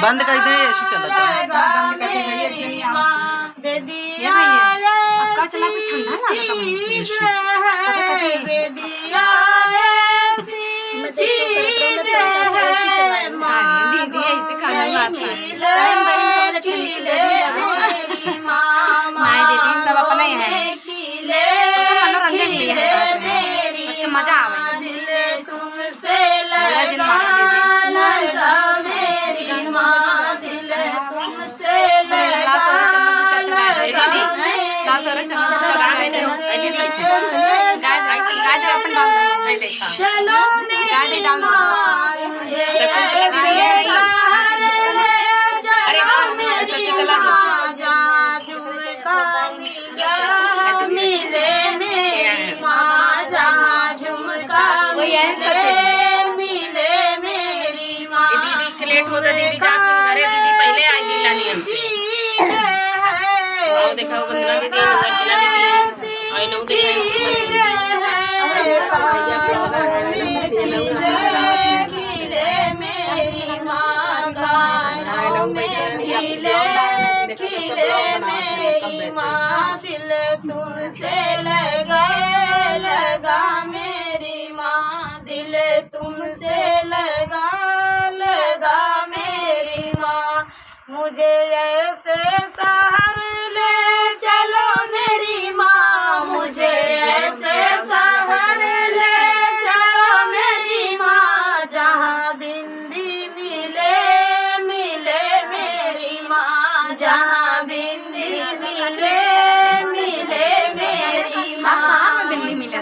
बंद कर दे, ऐसे चला था। अक्का चला के ठंडा लगा दीदी सब अपना ही है, तो मनोरंजन ही है, उसका मजा आवे। लेट होता दीदी जाके घरे, दीदी पहले आएगी लानी हमसे। और देखा वो बंदना दीदी अर्चना दीदी आई नो देखा मेरी माँ दिल तुमसे लगा मेरी माँ दिल तुमसे लगा मेरी माँ। मुझे ऐसे शहर ले चलो मेरी माँ, मुझे ऐसे शहर ले चलो मेरी माँ, जहाँ बिंदी मिले मेरी माँ, जहाँ बिंदी मिले मेरी माँ। बिंदी मिले